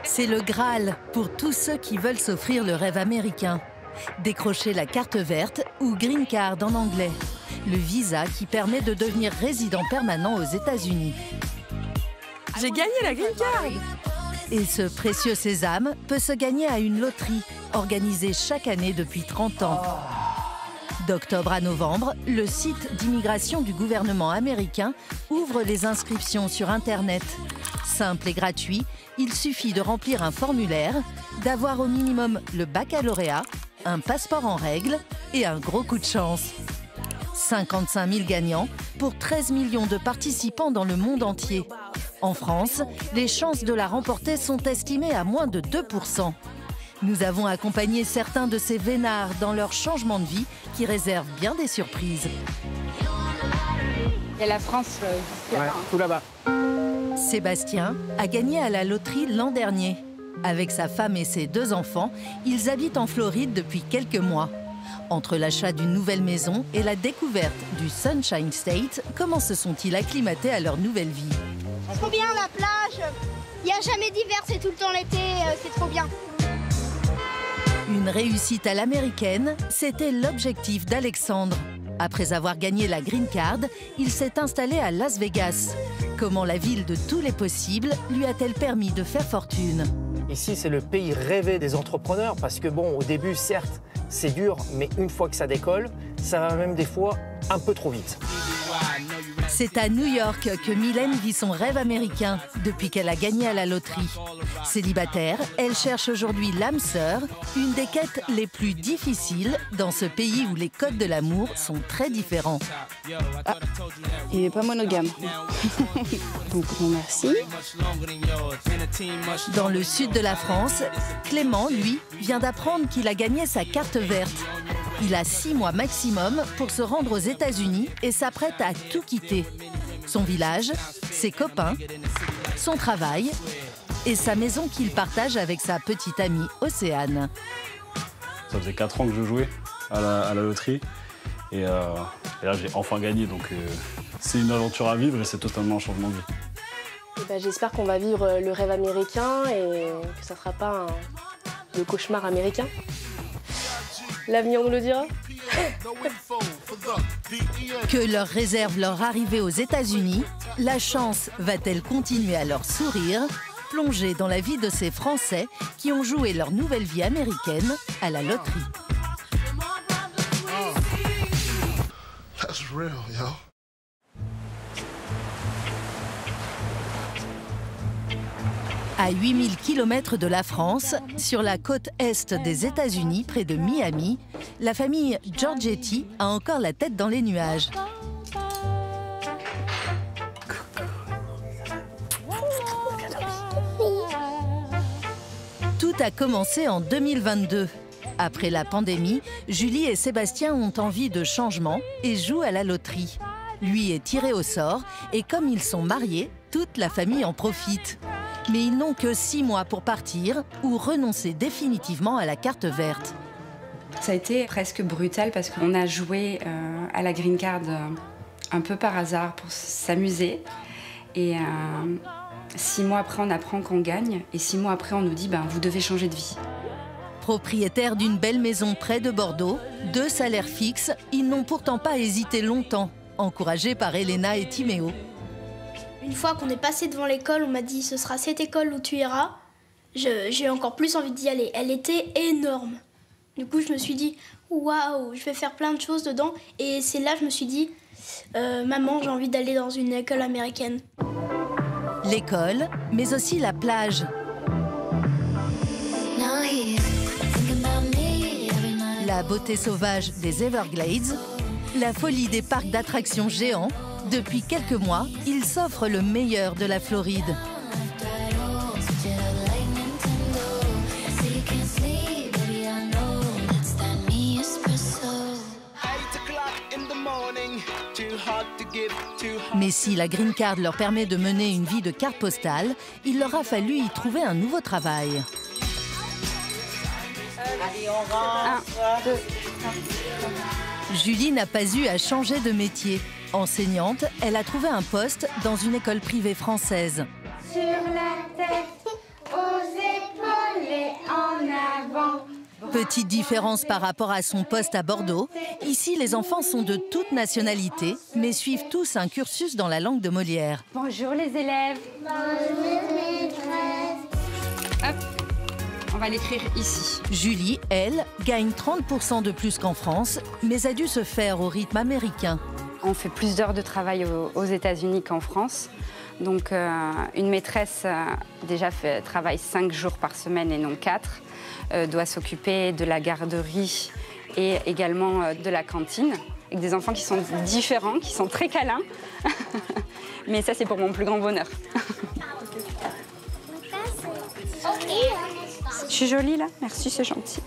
C'est le Graal pour tous ceux qui veulent s'offrir le rêve américain. Décrocher la carte verte ou Green Card en anglais, le visa qui permet de devenir résident permanent aux États-Unis. J'ai gagné la Green Card! Et ce précieux sésame peut se gagner à une loterie organisée chaque année depuis 30 ans. D'octobre à novembre, le site d'immigration du gouvernement américain ouvre les inscriptions sur Internet. Simple et gratuit, il suffit de remplir un formulaire, d'avoir au minimum le baccalauréat, un passeport en règle et un gros coup de chance. 55 000 gagnants pour 13 millions de participants dans le monde entier. En France, les chances de la remporter sont estimées à moins de 2%. Nous avons accompagné certains de ces vénards dans leur changement de vie qui réserve bien des surprises. Il y a la France, tout là-bas. Sébastien a gagné à la loterie l'an dernier. Avec sa femme et ses 2 enfants, ils habitent en Floride depuis quelques mois. Entre l'achat d'une nouvelle maison et la découverte du Sunshine State, comment se sont-ils acclimatés à leur nouvelle vie? C'est trop bien la plage, il n'y a jamais d'hiver, c'est tout le temps l'été, c'est trop bien. Une réussite à l'américaine, c'était l'objectif d'Alexandre. Après avoir gagné la Green Card, il s'est installé à Las Vegas. Comment la ville de tous les possibles lui a-t-elle permis de faire fortune? Ici, c'est le pays rêvé des entrepreneurs parce que bon, au début, certes, c'est dur, mais une fois que ça décolle, ça va même des fois un peu trop vite. C'est à New York que Mylène vit son rêve américain depuis qu'elle a gagné à la loterie. Célibataire, elle cherche aujourd'hui l'âme sœur, une des quêtes les plus difficiles dans ce pays où les codes de l'amour sont très différents. Ah, il n'est pas monogame. Donc, merci. Dans le sud de la France, Clément, lui, vient d'apprendre qu'il a gagné sa carte verte. Il a 6 mois maximum pour se rendre aux États-Unis et s'apprête à tout quitter. Son village, ses copains, son travail et sa maison qu'il partage avec sa petite amie Océane. Ça faisait 4 ans que je jouais à la loterie et là j'ai enfin gagné, donc c'est une aventure à vivre et c'est totalement un changement de vie. J'espère qu'on va vivre le rêve américain et que ça ne sera pas le cauchemar américain. L'avenir nous le dira. Que leur réserve leur arrivée aux États-Unis, la chance va-t-elle continuer à leur sourire, plonger dans la vie de ces Français qui ont joué leur nouvelle vie américaine à la loterie? That's real, yo. À 8000 km de la France, sur la côte est des États-Unis, près de Miami, la famille Giorgetti a encore la tête dans les nuages. Tout a commencé en 2022. Après la pandémie, Julie et Sébastien ont envie de changement et jouent à la loterie. Lui est tiré au sort et comme ils sont mariés, toute la famille en profite. Mais ils n'ont que 6 mois pour partir ou renoncer définitivement à la carte verte. Ça a été presque brutal parce qu'on a joué à la Green Card un peu par hasard pour s'amuser. Et 6 mois après, on apprend qu'on gagne. Et 6 mois après, on nous dit vous devez changer de vie. Propriétaires d'une belle maison près de Bordeaux, 2 salaires fixes, ils n'ont pourtant pas hésité longtemps, encouragés par Elena et Timéo. Une fois qu'on est passé devant l'école, on m'a dit « ce sera cette école où tu iras ». J'ai encore plus envie d'y aller. Elle était énorme. Du coup, je me suis dit « waouh, je vais faire plein de choses dedans ». Et c'est là que je me suis dit « maman, j'ai envie d'aller dans une école américaine ». L'école, mais aussi la plage. La beauté sauvage des Everglades, la folie des parcs d'attractions géants. Depuis quelques mois, ils s'offrent le meilleur de la Floride. Mais si la Green Card leur permet de mener une vie de carte postale, il leur a fallu y trouver un nouveau travail. Allez, on rentre. 1, 2, 3. Julie n'a pas eu à changer de métier. Enseignante, elle a trouvé un poste dans une école privée française. Sur la tête, aux épaules. Petite différence par rapport à son poste à Bordeaux, ici les enfants sont de toute nationalité, mais suivent tous un cursus dans la langue de Molière. Bonjour les élèves. Bonjour maîtresse. Hop, on va l'écrire ici. Julie, elle, gagne 30% de plus qu'en France, mais a dû se faire au rythme américain. On fait plus d'heures de travail aux États-Unis qu'en France. Donc une maîtresse travaille 5 jours par semaine et non 4. Doit s'occuper de la garderie et également de la cantine, avec des enfants qui sont différents, qui sont très câlins. Mais ça, c'est pour mon plus grand bonheur. Je suis jolie, là? Merci, c'est gentil.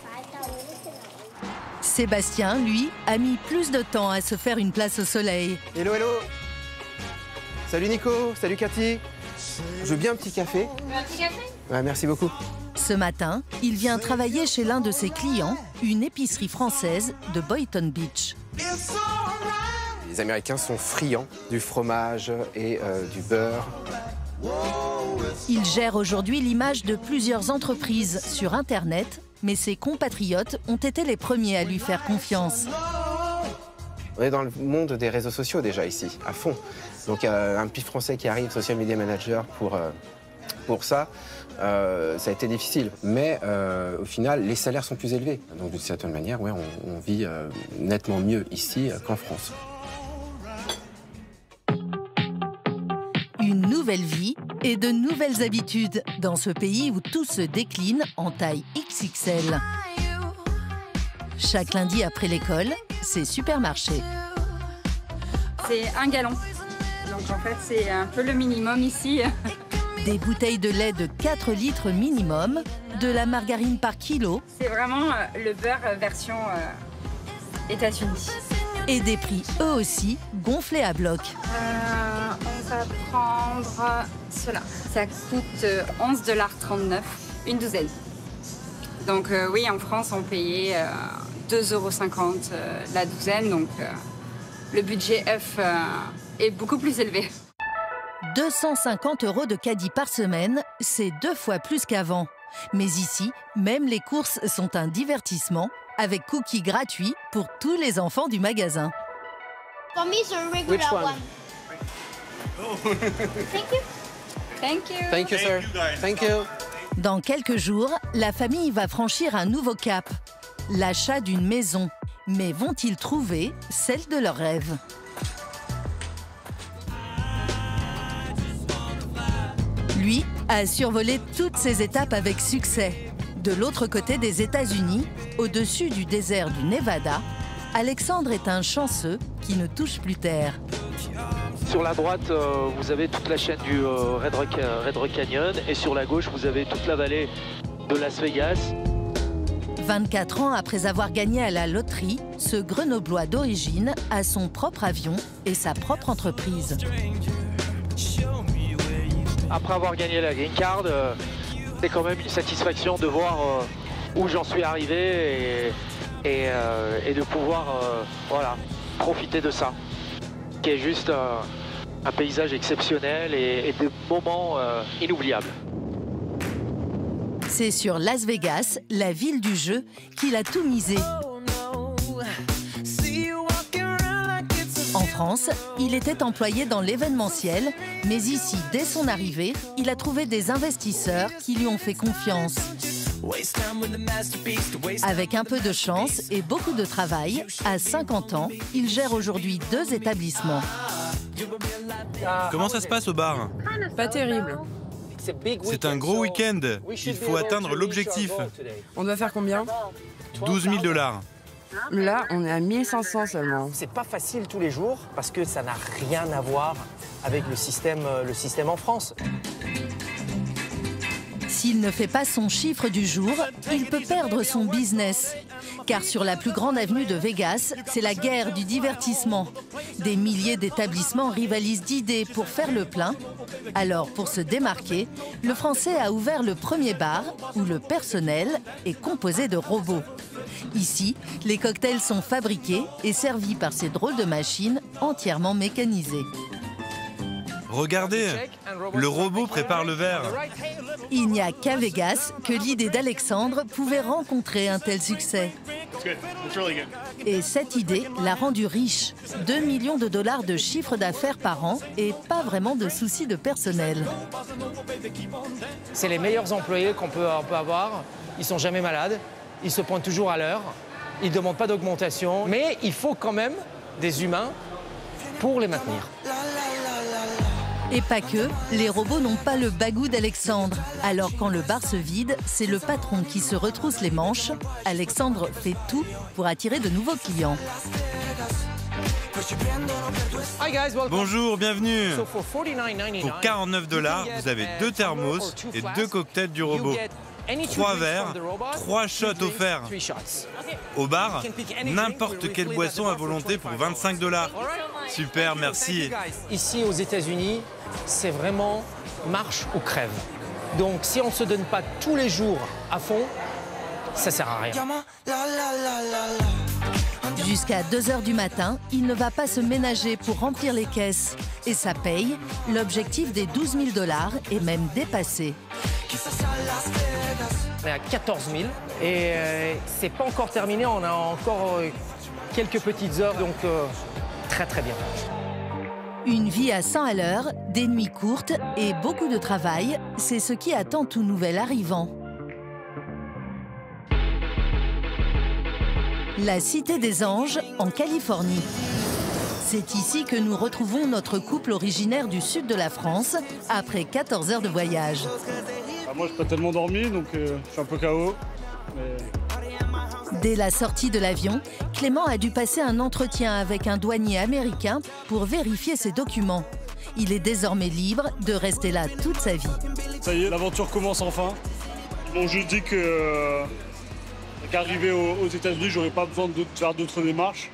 Sébastien, lui, a mis plus de temps à se faire une place au soleil. Hello, hello. Salut Nico, salut Cathy. Je veux bien un petit café. Un petit café? Ouais, merci beaucoup. Ce matin, il vient travailler chez l'un de ses clients, une épicerie française de Boynton Beach. Les Américains sont friands du fromage et du beurre. Il gère aujourd'hui l'image de plusieurs entreprises sur Internet, mais ses compatriotes ont été les premiers à lui faire confiance. On est dans le monde des réseaux sociaux déjà ici, à fond. Donc un petit Français qui arrive, social media manager pour ça, ça a été difficile. Mais au final, les salaires sont plus élevés. Donc d'une certaine manière, ouais, on vit nettement mieux ici qu'en France. Une nouvelle vie et de nouvelles habitudes dans ce pays où tout se décline en taille XXL. Chaque lundi après l'école, c'est supermarché. C'est 1 gallon. Donc en fait, c'est un peu le minimum ici. Des bouteilles de lait de 4 litres minimum, de la margarine par kilo. C'est vraiment le beurre version États-Unis. Et des prix, eux aussi, gonflés à bloc. On va prendre cela. Ça coûte 11,39 $, une douzaine. Donc oui, en France, on payait 2,50 € la douzaine. Donc le budget œuf est beaucoup plus élevé. 250 € de caddie par semaine, c'est 2 fois plus qu'avant. Mais ici, même les courses sont un divertissement, avec cookies gratuits pour tous les enfants du magasin. For me, it's a regular one. Thank you. Thank you. Thank you, sir. Thank you. Dans quelques jours, la famille va franchir un nouveau cap, l'achat d'une maison. Mais vont-ils trouver celle de leurs rêves ? Lui a survolé toutes ces étapes avec succès. De l'autre côté des États-Unis, au-dessus du désert du Nevada, Alexandre est un chanceux qui ne touche plus terre. Sur la droite, vous avez toute la chaîne du Red Rock Canyon et sur la gauche, vous avez toute la vallée de Las Vegas. 24 ans après avoir gagné à la loterie, ce Grenoblois d'origine a son propre avion et sa propre entreprise. Après avoir gagné la Green Card, c'est quand même une satisfaction de voir où j'en suis arrivé et de pouvoir voilà, profiter de ça, qui est juste un paysage exceptionnel et des moments inoubliables. C'est sur Las Vegas, la ville du jeu, qu'il a tout misé. En France, il était employé dans l'événementiel, mais ici, dès son arrivée, il a trouvé des investisseurs qui lui ont fait confiance. Avec un peu de chance et beaucoup de travail, à 50 ans, il gère aujourd'hui 2 établissements. Comment ça se passe au bar? Pas terrible. C'est un gros week-end. Il faut atteindre l'objectif. On doit faire combien? 12 000 $. Là, on est à 1500 seulement. C'est pas facile tous les jours parce que ça n'a rien à voir avec le système en France. S'il ne fait pas son chiffre du jour, il peut perdre son business. Car sur la plus grande avenue de Vegas, c'est la guerre du divertissement. Des milliers d'établissements rivalisent d'idées pour faire le plein. Alors, pour se démarquer, le Français a ouvert le premier bar où le personnel est composé de robots. Ici, les cocktails sont fabriqués et servis par ces drôles de machines entièrement mécanisées. Regardez, le robot prépare le verre. Il n'y a qu'à Vegas que l'idée d'Alexandre pouvait rencontrer un tel succès. Et cette idée l'a rendu riche. 2 millions de dollars de chiffre d'affaires par an et pas vraiment de soucis de personnel. C'est les meilleurs employés qu'on peut avoir. Ils sont jamais malades, ils se pointent toujours à l'heure, ils ne demandent pas d'augmentation. Mais il faut quand même des humains pour les maintenir. Et pas que, les robots n'ont pas le bagou d'Alexandre. Alors quand le bar se vide, c'est le patron qui se retrousse les manches. Alexandre fait tout pour attirer de nouveaux clients. Bonjour, bienvenue. Pour 49 $, vous avez 2 thermos et 2 cocktails du robot. 3 verres, 3 shots offerts. Au bar, n'importe quelle boisson à volonté pour 25 $. Super, merci. Ici aux États-Unis, c'est vraiment marche ou crève. Donc si on ne se donne pas tous les jours à fond, ça sert à rien. Jusqu'à 2 h du matin, il ne va pas se ménager pour remplir les caisses. Et ça paye. L'objectif des 12 000 $ est même dépassé. On est à 14 000 et c'est pas encore terminé. On a encore quelques petites heures, donc très très bien. Une vie à 100 à l'heure, des nuits courtes et beaucoup de travail, c'est ce qui attend tout nouvel arrivant. La Cité des Anges, en Californie. C'est ici que nous retrouvons notre couple originaire du sud de la France, après 14 heures de voyage. Moi, je n'ai pas tellement dormi, donc je suis un peu KO. Mais... Dès la sortie de l'avion, Clément a dû passer un entretien avec un douanier américain pour vérifier ses documents. Il est désormais libre de rester là toute sa vie. Ça y est, l'aventure commence enfin. Ils m'ont juste dit qu'arrivé aux États-Unis, j'aurais pas besoin de faire d'autres démarches.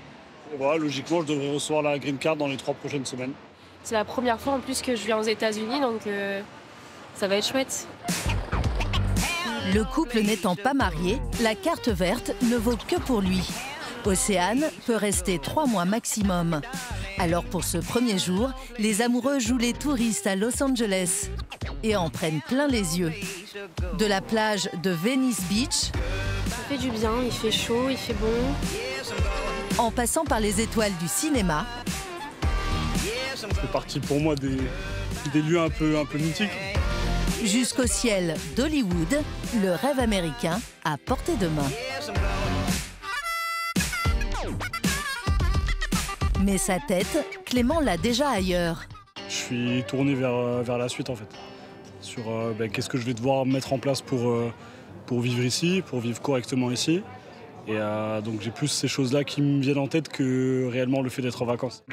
Et voilà, logiquement, je devrais recevoir la green card dans les 3 prochaines semaines. C'est la première fois en plus que je viens aux États-Unis, donc ça va être chouette. Le couple n'étant pas marié, la carte verte ne vaut que pour lui. Océane peut rester 3 mois maximum. Alors pour ce premier jour, les amoureux jouent les touristes à Los Angeles et en prennent plein les yeux. De la plage de Venice Beach, Ça fait du bien, il fait chaud, il fait bon. En passant par les étoiles du cinéma. C'est parti pour moi des lieux un peu mythiques. Jusqu'au ciel d'Hollywood, le rêve américain à portée de main. Mais sa tête, Clément l'a déjà ailleurs. Je suis tourné vers la suite en fait. Sur qu'est-ce que je vais devoir mettre en place pour vivre ici, pour vivre correctement ici. Et donc j'ai plus ces choses-là qui me viennent en tête que réellement le fait d'être en vacances.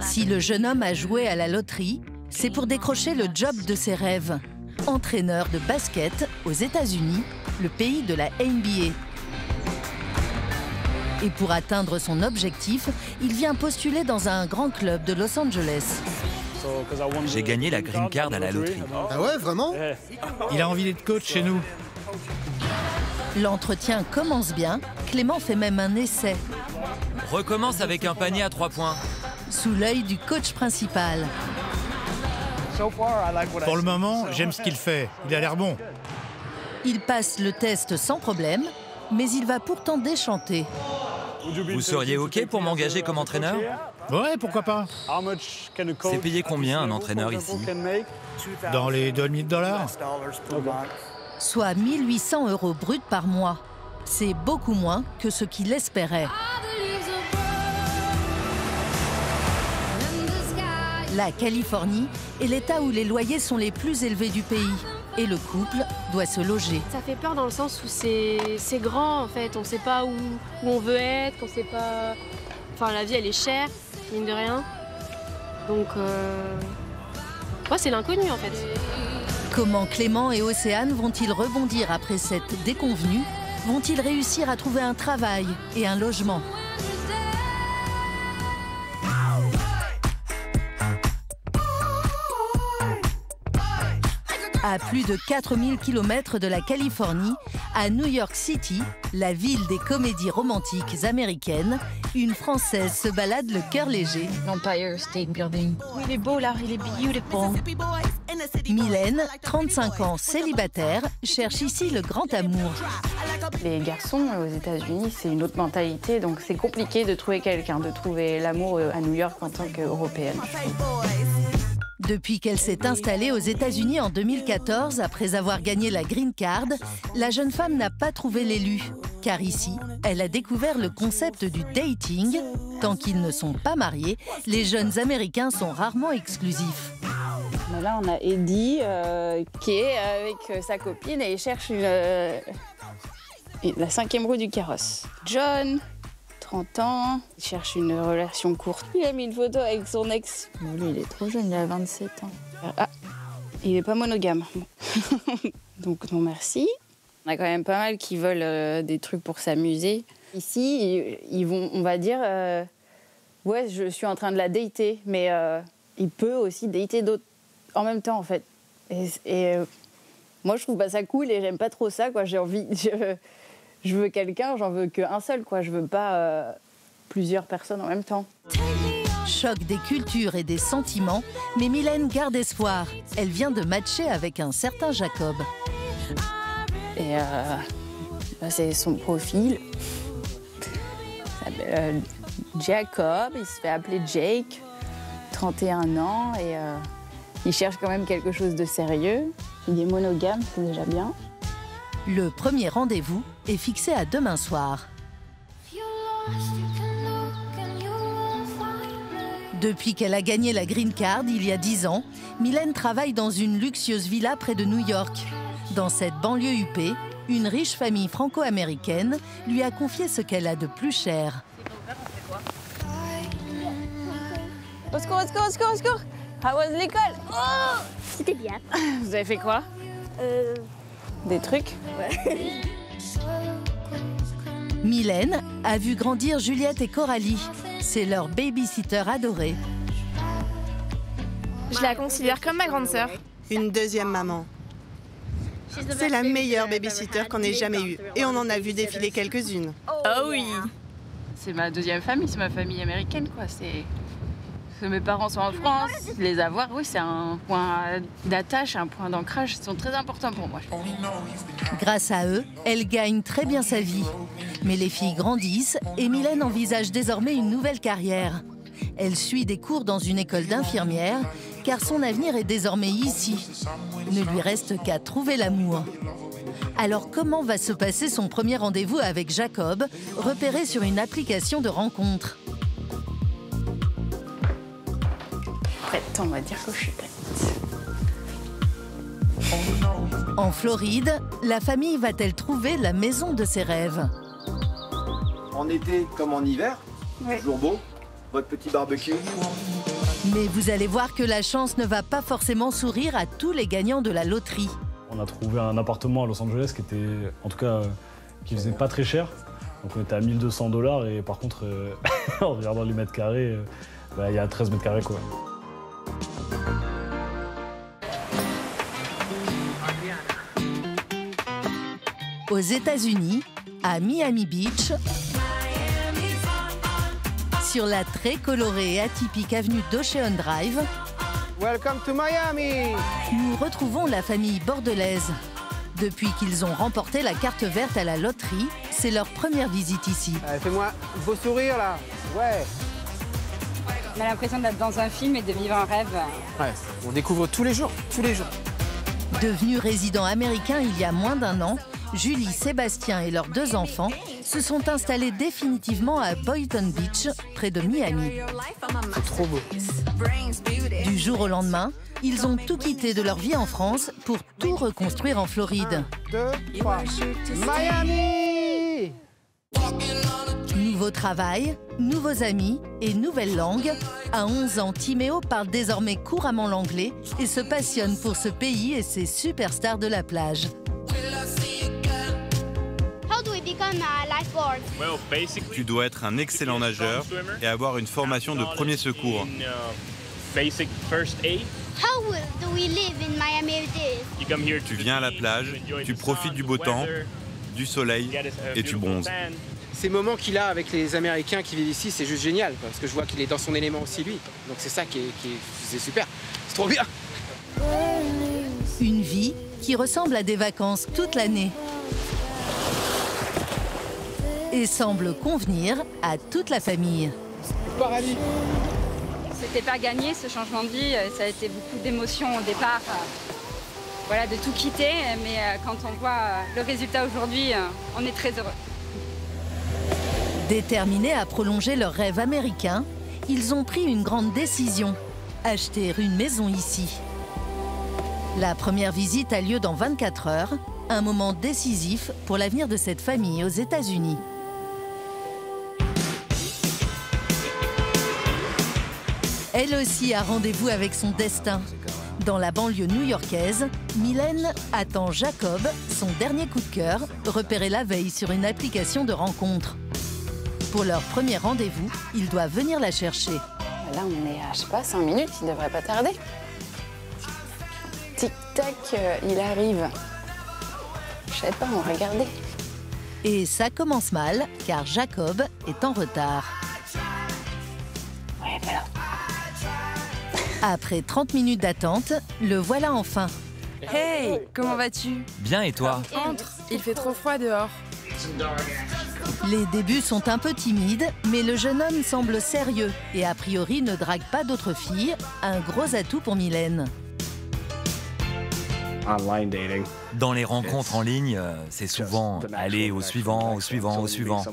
Si le jeune homme a joué à la loterie, c'est pour décrocher le job de ses rêves. Entraîneur de basket aux États-Unis, le pays de la NBA. Et pour atteindre son objectif, il vient postuler dans un grand club de Los Angeles. J'ai gagné la green card à la loterie. Ah ouais, vraiment? Il a envie d'être coach chez nous. L'entretien commence bien, Clément fait même un essai. Recommence avec un panier à 3 points. Sous l'œil du coach principal. Pour le moment, j'aime ce qu'il fait. Il a l'air bon. Il passe le test sans problème, mais il va pourtant déchanter. Vous seriez OK pour m'engager comme entraîneur? Ouais, pourquoi pas. C'est payé combien un entraîneur ici? Dans les 2 000 $. Soit 1 800 € bruts par mois. C'est beaucoup moins que ce qu'il espérait. La Californie est l'État où les loyers sont les plus élevés du pays. Et le couple doit se loger. Ça fait peur dans le sens où c'est grand en fait. On ne sait pas où on veut être, on sait pas... Enfin, la vie elle est chère, mine de rien. Donc, ouais, c'est l'inconnu en fait. Comment Clément et Océane vont-ils rebondir après cette déconvenue? Vont-ils réussir à trouver un travail et un logement? À plus de 4000 km de la Californie, à New York City, la ville des comédies romantiques américaines, une Française se balade le cœur léger. Empire State Building. Oui, il est beau là, il est beautiful. Mylène, 35 ans, célibataire, cherche ici le grand amour. Les garçons aux États-Unis, c'est une autre mentalité, donc c'est compliqué de trouver quelqu'un, de trouver l'amour à New York en tant qu'Européenne. Depuis qu'elle s'est installée aux États-Unis en 2014, après avoir gagné la Green Card, la jeune femme n'a pas trouvé l'élu. Car ici, elle a découvert le concept du dating. Tant qu'ils ne sont pas mariés, les jeunes Américains sont rarement exclusifs. Là, on a Eddie qui est avec sa copine et il cherche la 5e roue du carrosse. John, 30 ans, il cherche une relation courte. Il a mis une photo avec son ex. Lui, il est trop jeune, il a 27 ans. Ah, il n'est pas monogame. Donc non merci. On a quand même pas mal qui veulent des trucs pour s'amuser. Ici, ils vont, on va dire, ouais, je suis en train de la dater, mais il peut aussi dater d'autres en même temps, en fait. Et moi, je trouve pas ça cool et j'aime pas trop ça, quoi. J'ai envie, je veux quelqu'un, j'en veux qu'un seul, quoi. Je veux pas plusieurs personnes en même temps. Choc des cultures et des sentiments, mais Mylène garde espoir. Elle vient de matcher avec un certain Jacob. Et c'est son profil. Il s'appelle Jacob, il se fait appeler Jake, 31 ans, et il cherche quand même quelque chose de sérieux. Il est monogame, c'est déjà bien. Le premier rendez-vous est fixé à demain soir. Depuis qu'elle a gagné la Green Card il y a 10 ans, Mylène travaille dans une luxueuse villa près de New York. Dans cette banlieue huppée, une riche famille franco-américaine lui a confié ce qu'elle a de plus cher. Au secours, au secours, au secours, au secours! How was l'école? Oh! C'était bien. Vous avez fait quoi? Des trucs? Ouais. Mylène a vu grandir Juliette et Coralie. C'est leur babysitter adorée. Je la considère comme ma grande sœur. Une deuxième maman. C'est la meilleure babysitter qu'on ait jamais eue. Et on en a vu défiler quelques-unes. Oh oui! C'est ma deuxième famille, c'est ma famille américaine, quoi. Mes parents sont en France, les avoir, oui, c'est un point d'attache, un point d'ancrage, ils sont très importants pour moi. Grâce à eux, elle gagne très bien sa vie. Mais les filles grandissent et Mylène envisage désormais une nouvelle carrière. Elle suit des cours dans une école d'infirmière, car son avenir est désormais ici. Ne lui reste qu'à trouver l'amour. Alors comment va se passer son premier rendez-vous avec Jacob, repéré sur une application de rencontre? Prête, on va dire que je suis prête. En Floride, la famille va-t-elle trouver la maison de ses rêves? En été comme en hiver, toujours beau, votre petit barbecue. Mais vous allez voir que la chance ne va pas forcément sourire à tous les gagnants de la loterie. On a trouvé un appartement à Los Angeles qui était, en tout cas, qui faisait pas très cher. Donc on était à 1 200 $ et par contre, en regardant les mètres carrés, il y a 13 mètres carrés, quoi. Aux États-Unis, à Miami Beach, sur la très colorée et atypique avenue d'Ocean Drive, Welcome to Miami! Nous retrouvons la famille bordelaise. Depuis qu'ils ont remporté la carte verte à la loterie, c'est leur première visite ici. Fais-moi un beau sourire là. Ouais. On a l'impression d'être dans un film et de vivre un rêve. Ouais, on découvre tous les jours, tous les jours. Devenus résidents américains il y a moins d'1 an, Julie, Sébastien et leurs 2 enfants se sont installés définitivement à Boynton Beach, près de Miami. C'est trop beau. Du jour au lendemain, ils ont tout quitté de leur vie en France pour tout reconstruire en Floride. 1, 2, 3. Miami! Nouveau travail, nouveaux amis et nouvelle langue. À 11 ans, Timéo parle désormais couramment l'anglais et se passionne pour ce pays et ses superstars de la plage. Tu dois être un excellent nageur et avoir une formation de premier secours. Tu viens à la plage, tu profites du beau temps, du soleil et tu bronzes. Ces moments qu'il a avec les Américains qui vivent ici, c'est juste génial, quoi, parce que je vois qu'il est dans son élément aussi, lui. Donc c'est ça c'est super, c'est trop bien. Une vie qui ressemble à des vacances toute l'année et semble convenir à toute la famille. Paradis. C'était pas gagné ce changement de vie, ça a été beaucoup d'émotions au départ. Voilà, de tout quitter, mais quand on voit le résultat aujourd'hui, on est très heureux. Déterminés à prolonger leur rêve américain, ils ont pris une grande décision, acheter une maison ici. La première visite a lieu dans 24 heures, un moment décisif pour l'avenir de cette famille aux États-Unis. Elle aussi a rendez-vous avec son destin. Dans la banlieue new-yorkaise, Mylène attend Jacob, son dernier coup de cœur, repéré la veille sur une application de rencontre. Pour leur premier rendez-vous, il doit venir la chercher. Là, on est à, je sais pas, 5 minutes, il devrait pas tarder. Tic-tac, il arrive. Je sais pas, on va regarder. Et ça commence mal, car Jacob est en retard. Ouais, voilà. Après 30 minutes d'attente, le voilà enfin. Hey, comment vas-tu? Bien et toi? Entre, il fait trop froid dehors. Les débuts sont un peu timides, mais le jeune homme semble sérieux et a priori ne drague pas d'autres filles, un gros atout pour Mylène. Dans les rencontres en ligne, c'est souvent aller au suivant, au suivant, au suivant.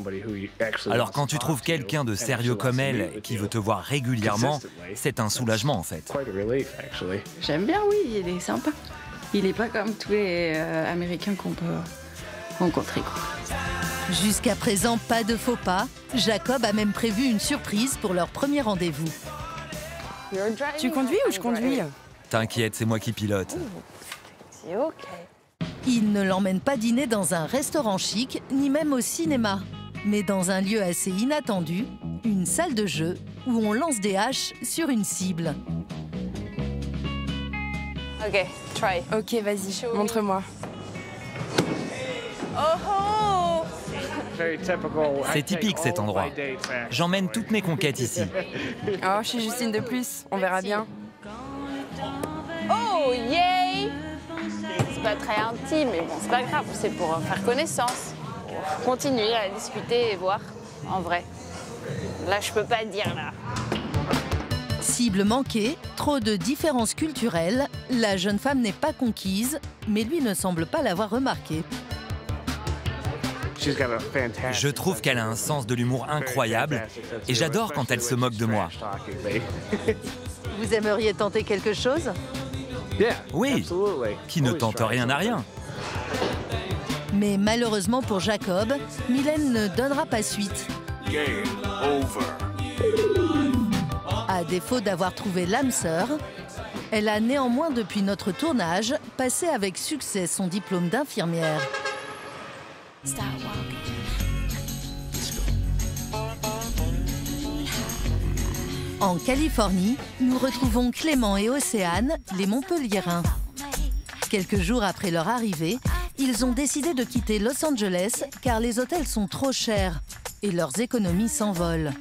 Alors quand tu trouves quelqu'un de sérieux comme elle qui veut te voir régulièrement, c'est un soulagement en fait. J'aime bien, oui, il est sympa. Il est pas comme tous les Américains qu'on peut rencontrer, quoi. Jusqu'à présent, pas de faux pas. Jacob a même prévu une surprise pour leur premier rendez-vous. Tu conduis ou je conduis? T'inquiète, c'est moi qui pilote. C'est ok. Il ne l'emmène pas dîner dans un restaurant chic, ni même au cinéma, mais dans un lieu assez inattendu, une salle de jeu où on lance des haches sur une cible. Ok, try. Ok, vas-y, montre-moi. Oh! C'est typique cet endroit. J'emmène toutes mes conquêtes ici. Oh, je suis Justine de plus, on verra bien. Oh, yay! C'est pas très intime, mais bon, c'est pas grave, c'est pour faire connaissance. Continuer à discuter et voir, en vrai. Là, je peux pas dire, là. Cible manquée, trop de différences culturelles, la jeune femme n'est pas conquise, mais lui ne semble pas l'avoir remarqué. Je trouve qu'elle a un sens de l'humour incroyable et j'adore quand elle se moque de moi. Vous aimeriez tenter quelque chose? Oui, qui ne tente rien à rien. Mais malheureusement pour Jacob, Mylène ne donnera pas suite. À défaut d'avoir trouvé l'âme sœur, elle a néanmoins depuis notre tournage passé avec succès son diplôme d'infirmière. En Californie, nous retrouvons Clément et Océane, les Montpelliérains. Quelques jours après leur arrivée, ils ont décidé de quitter Los Angeles car les hôtels sont trop chers et leurs économies s'envolent.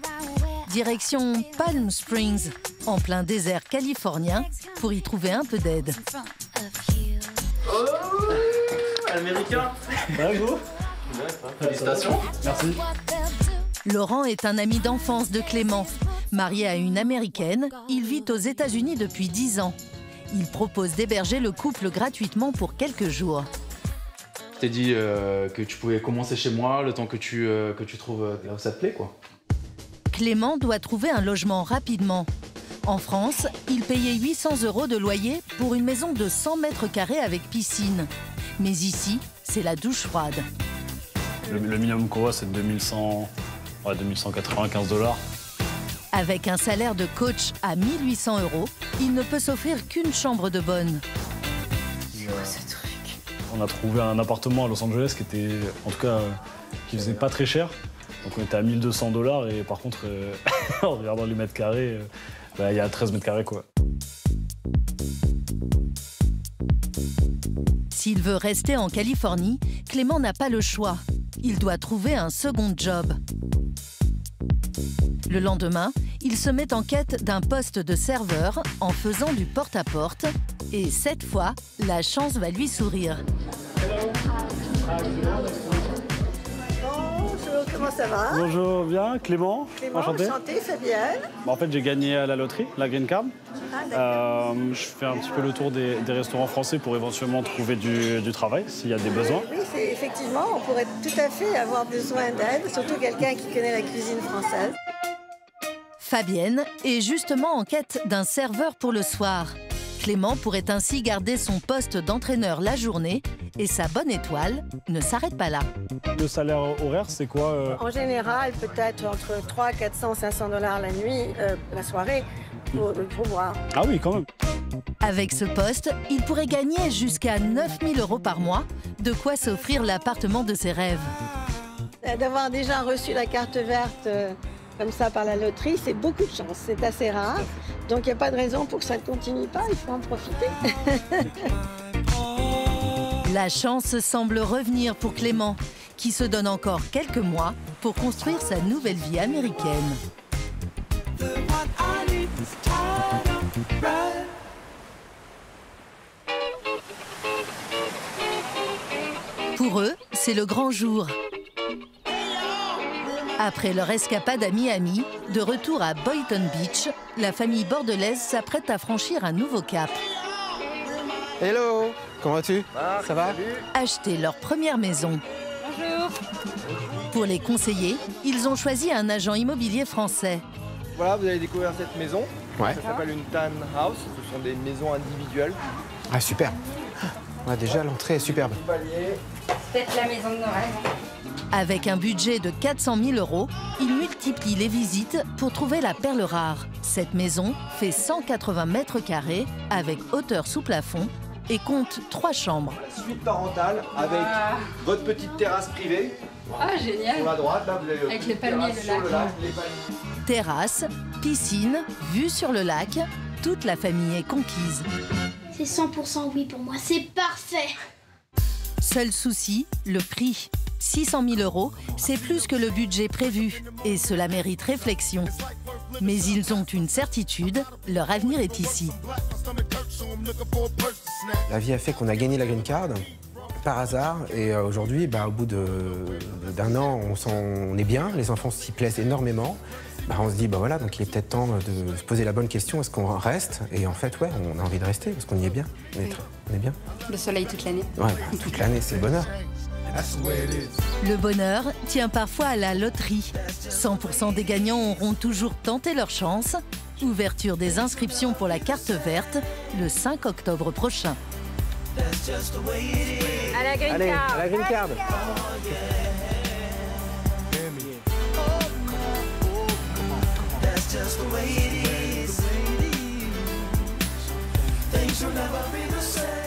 Direction Palm Springs, en plein désert californien, pour y trouver un peu d'aide. Oh, américain. Bravo. Félicitations. Merci. Laurent est un ami d'enfance de Clément. Marié à une Américaine, il vit aux États-Unis depuis 10 ans. Il propose d'héberger le couple gratuitement pour quelques jours. Je t'ai dit que tu pouvais commencer chez moi le temps que tu trouves là où ça te plaît, quoi. Clément doit trouver un logement rapidement. En France, il payait 800 € de loyer pour une maison de 100 mètres carrés avec piscine. Mais ici, c'est la douche froide. Le minimum qu'on voit, c'est 2195 $. Avec un salaire de coach à 1800 €, il ne peut s'offrir qu'une chambre de bonne. C'est quoi ce truc? On a trouvé un appartement à Los Angeles qui était, en tout cas, qui faisait pas très cher. Donc on était à 1200 $ et par contre, en regardant les mètres carrés, il y a 13 mètres carrés, quoi. S'il veut rester en Californie, Clément n'a pas le choix. Il doit trouver un second job. Le lendemain, il se met en quête d'un poste de serveur en faisant du porte-à-porte. Et cette fois, la chance va lui sourire. Bonjour, comment ça va? Bonjour, bien, Clément. Enchanté, Fabienne. En fait, j'ai gagné à la loterie, la Green Card. Je fais un petit peu le tour des restaurants français pour éventuellement trouver du travail, s'il y a des besoins. Oui, effectivement, on pourrait tout à fait avoir besoin d'aide, surtout quelqu'un qui connaît la cuisine française. Fabienne est justement en quête d'un serveur pour le soir. Clément pourrait ainsi garder son poste d'entraîneur la journée et sa bonne étoile ne s'arrête pas là. Le salaire horaire, c'est quoi En général, peut-être entre 300, 400, 500 $ la nuit, la soirée, pour voir. Ah oui, quand même. Avec ce poste, il pourrait gagner jusqu'à 9 000 € par mois, de quoi s'offrir l'appartement de ses rêves. D'avoir déjà reçu la carte verte comme ça par la loterie, c'est beaucoup de chance, c'est assez rare. Donc il n'y a pas de raison pour que ça ne continue pas, il faut en profiter. La chance semble revenir pour Clément, qui se donne encore quelques mois pour construire sa nouvelle vie américaine. Pour eux, c'est le grand jour. Après leur escapade à Miami, de retour à Boynton Beach, la famille bordelaise s'apprête à franchir un nouveau cap. Hello, comment vas-tu? Ça va? Acheter leur première maison. Bonjour. Pour les conseiller, ils ont choisi un agent immobilier français. Voilà, vous allez découvrir cette maison. Ouais. Ça s'appelle une townhouse. Ce sont des maisons individuelles. Ah, super. Ouais, déjà, l'entrée est superbe. Peut-être la maison de Noël. Avec un budget de 400 000 €, ils multiplient les visites pour trouver la perle rare. Cette maison fait 180 mètres carrés avec hauteur sous plafond et compte 3 chambres. La suite parentale avec votre petite terrasse privée. Ah, génial. Sur la droite, là, vous avez avec les palmiers et le lac. Terrasse, piscine, vue sur le lac, toute la famille est conquise. C'est 100% oui pour moi, c'est parfait. Seul souci, le prix. 600 000 €, c'est plus que le budget prévu et cela mérite réflexion. Mais ils ont une certitude, leur avenir est ici. La vie a fait qu'on a gagné la Green Card par hasard et aujourd'hui, au bout d'un an, on est bien, les enfants s'y plaisent énormément. On se dit, voilà, donc il est peut-être temps de se poser la bonne question, est-ce qu'on reste? Et en fait, ouais, on a envie de rester parce qu'on y est bien, on est bien. Le soleil toute l'année. Ouais, toute l'année, c'est le bonheur. Le bonheur tient parfois à la loterie. 100% des gagnants auront toujours tenté leur chance. Ouverture des inscriptions pour la carte verte le 5 octobre prochain. À la Green Allez, Card. à la Green Card. Just the way it is. Things will never be the same.